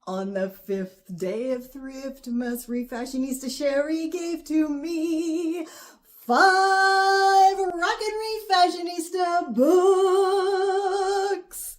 On the 5th day of Thriftmas, Refashionista Sheri gave to me 5 rockin' Refashionista books.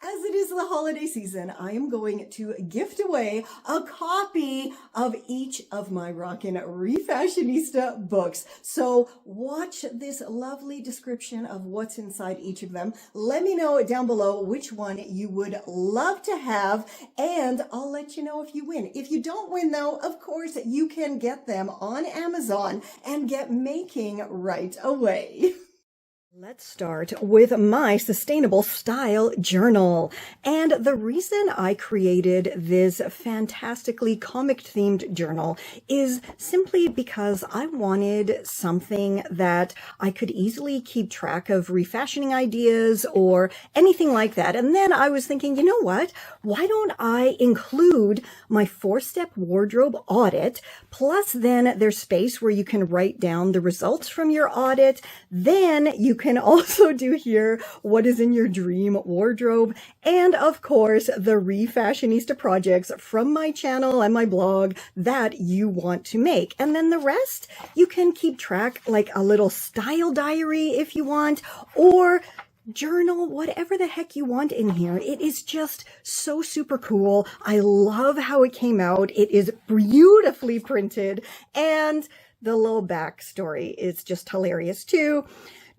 As it is the holiday season, I am going to gift away a copy of each of my rockin' Refashionista books. So watch this lovely description of what's inside each of them. Let me know down below which one you would love to have, and I'll let you know if you win. If you don't win though, of course, you can get them on Amazon and get making right away. Let's start with my sustainable style journal. And the reason I created this fantastically comic themed journal is simply because I wanted something that I could easily keep track of refashioning ideas or anything like that. And then I was thinking, you know what? Why don't I include my 4-step wardrobe audit, plus then there's space where you can write down the results from your audit. Then you can also do here what is in your dream wardrobe, and of course the Refashionista projects from my channel and my blog that you want to make. And then the rest you can keep track like a little style diary if you want, or journal, whatever the heck you want in here. It is just so super cool. I love how it came out. It is beautifully printed, and the little backstory is just hilarious too.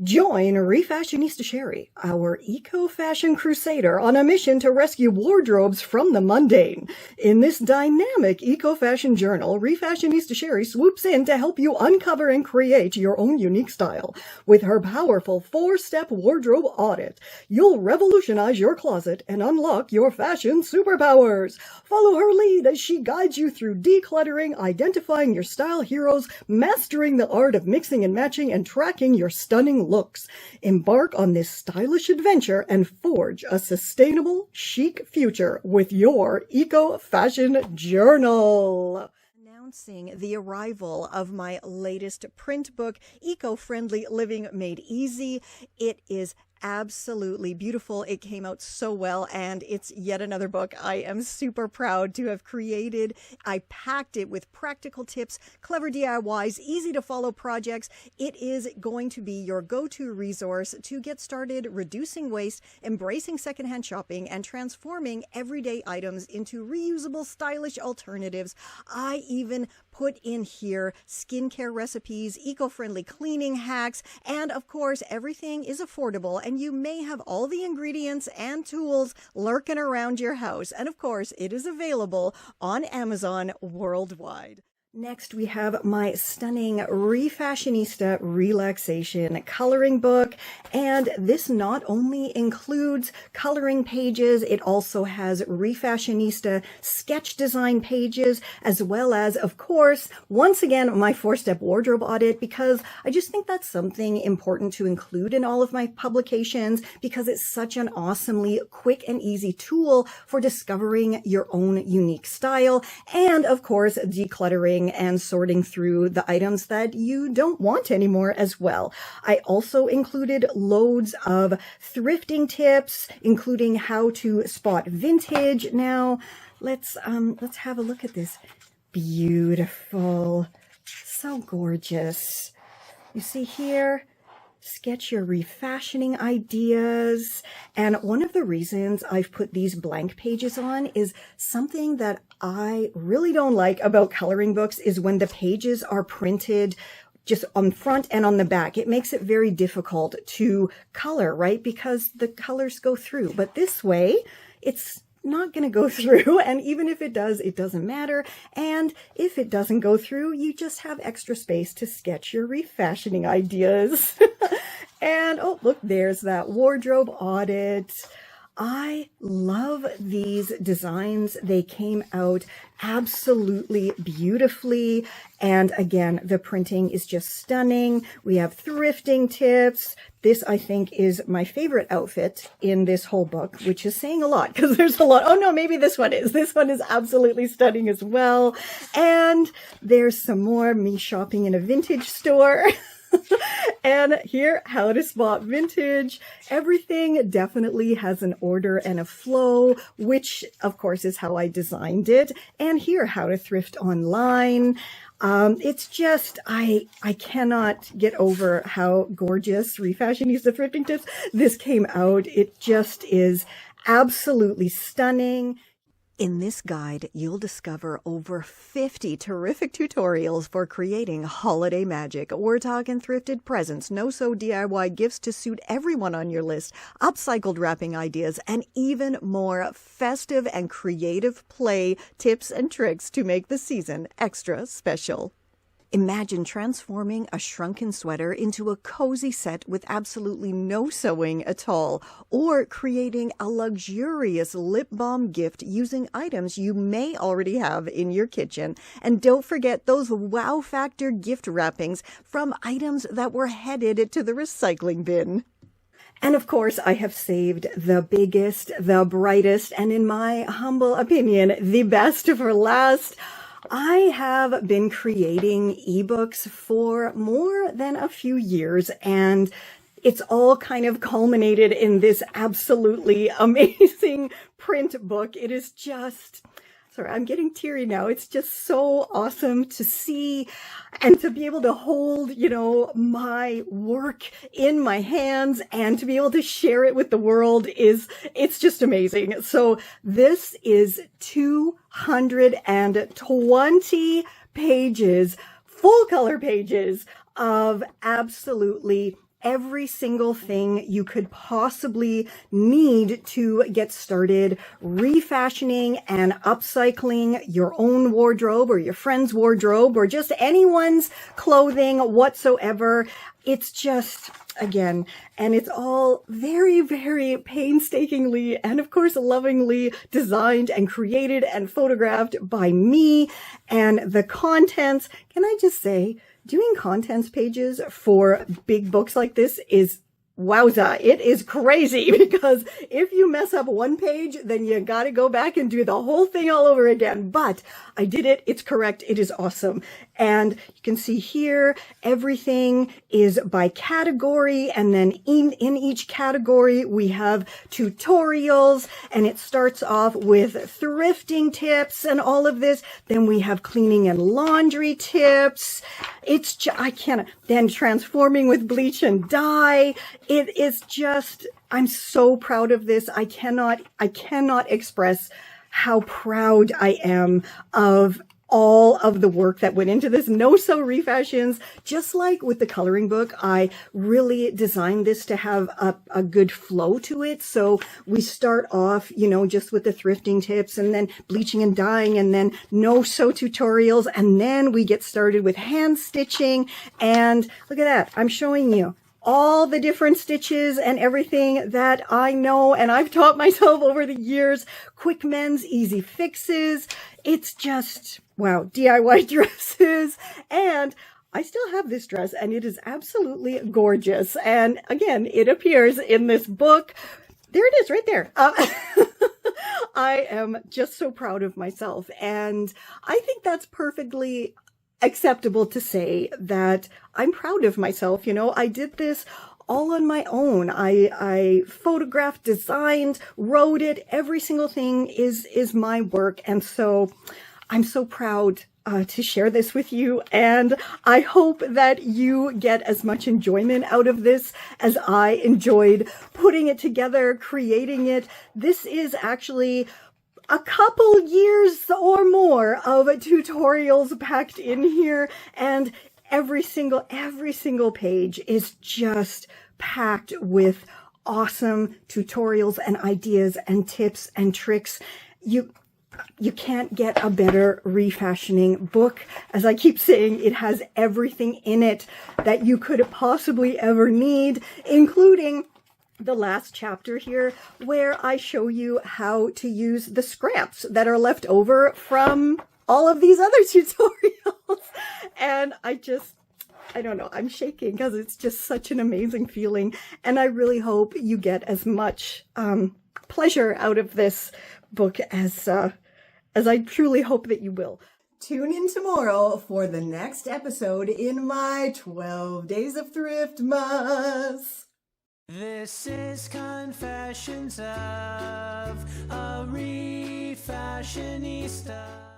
Join Refashionista Sheri, our eco-fashion crusader, on a mission to rescue wardrobes from the mundane. In this dynamic eco-fashion journal, Refashionista Sheri swoops in to help you uncover and create your own unique style. With her powerful 4-step wardrobe audit, you'll revolutionize your closet and unlock your fashion superpowers. Follow her lead as she guides you through decluttering, identifying your style heroes, mastering the art of mixing and matching, and tracking your stunning looks. Embark on this stylish adventure and forge a sustainable, chic future with your eco-fashion journal. Announcing the arrival of my latest print book, Eco-Friendly Living Made Easy. It is absolutely beautiful. It came out so well, and it's yet another book I am super proud to have created. I packed it with practical tips, clever DIYs, easy to follow projects. It is going to be your go-to resource to get started reducing waste, embracing secondhand shopping, and transforming everyday items into reusable, stylish alternatives. I even put in here skincare recipes, eco-friendly cleaning hacks, and of course, everything is affordable, and you may have all the ingredients and tools lurking around your house. And of course, it is available on Amazon worldwide. Next, we have my stunning Refashionista Relaxation Coloring Book, and this not only includes coloring pages, it also has Refashionista sketch design pages, as well as, of course, once again, my 4-step wardrobe audit, because I just think that's something important to include in all of my publications, because it's such an awesomely quick and easy tool for discovering your own unique style, and of course, decluttering and sorting through the items that you don't want anymore as well. I also included loads of thrifting tips, including how to spot vintage. Now, let's have a look at this. Beautiful. So gorgeous. You see here, sketch your refashioning ideas. And one of the reasons I've put these blank pages on is something that I really don't like about coloring books is when the pages are printed just on front and on the back. It makes it very difficult to color, right? Because the colors go through. But this way, it's not going to go through, and even if it does, it doesn't matter. And if it doesn't go through, you just have extra space to sketch your refashioning ideas. And oh, look, there's that wardrobe audit. I love these designs. They came out absolutely beautifully. And again, the printing is just stunning. We have thrifting tips. This, I think, is my favorite outfit in this whole book, which is saying a lot because there's a lot. Oh no, maybe this one is. This one is absolutely stunning as well. And there's some more me shopping in a vintage store. And here, how to spot vintage. Everything definitely has an order and a flow, which of course is how I designed it. And here, how to thrift online. It's just, I cannot get over how gorgeous Refashionista thrifting tips this came out. It just is absolutely stunning. In this guide, you'll discover over 50 terrific tutorials for creating holiday magic. We're talking thrifted presents, no-sew DIY gifts to suit everyone on your list, upcycled wrapping ideas, and even more festive and creative play tips and tricks to make the season extra special. Imagine transforming a shrunken sweater into a cozy set with absolutely no sewing at all, or creating a luxurious lip balm gift using items you may already have in your kitchen. And don't forget those wow factor gift wrappings from items that were headed to the recycling bin. And of course, I have saved the biggest, the brightest, and in my humble opinion, the best for last. I have been creating ebooks for more than a few years, and it's all kind of culminated in this absolutely amazing print book. It is just, sorry, I'm getting teary now. It's just so awesome to see and to be able to hold, my work in my hands and to be able to share it with the world it's just amazing. So this is 220 pages, full color pages of absolutely every single thing you could possibly need to get started refashioning and upcycling your own wardrobe or your friend's wardrobe or just anyone's clothing whatsoever. It's just, again, and it's all very, very painstakingly and of course lovingly designed and created and photographed by me. And the contents, can I just say, doing contents pages for big books like this is wowza. It is crazy because if you mess up one page, then you got to go back and do the whole thing all over again. But I did it. It's correct. It is awesome. And you can see here, everything is by category. And then in each category, we have tutorials, and it starts off with thrifting tips and all of this. Then we have cleaning and laundry tips. It's just, then transforming with bleach and dye. It is just, I'm so proud of this. I cannot express how proud I am of all of the work that went into this. No-sew refashions, just like with the coloring book, I really designed this to have a good flow to it. So we start off, just with the thrifting tips and then bleaching and dyeing and then no-sew tutorials. And then we get started with hand stitching. And look at that. I'm showing you all the different stitches and everything that I know and I've taught myself over the years. Quick mends, easy fixes. It's just, wow, DIY dresses. And I still have this dress and it is absolutely gorgeous. And again, it appears in this book. There it is right there. I am just so proud of myself. And I think that's perfectly acceptable to say that I'm proud of myself. I did this all on my own. I photographed, designed, wrote it. Every single thing is my work. And so I'm so proud to share this with you. And I hope that you get as much enjoyment out of this as I enjoyed putting it together, creating it. This is actually a couple years or more of tutorials packed in here, and every single page is just packed with awesome tutorials and ideas and tips and tricks. You can't get a better refashioning book. As I keep saying, it has everything in it that you could possibly ever need, including the last chapter here where I show you how to use the scraps that are left over from all of these other tutorials. And I don't know, I'm shaking because it's just such an amazing feeling. And I really hope you get as much pleasure out of this book as I truly hope that you will. Tune in tomorrow for the next episode in my 12 Days of Thriftmas. This is Confessions of a Refashionista.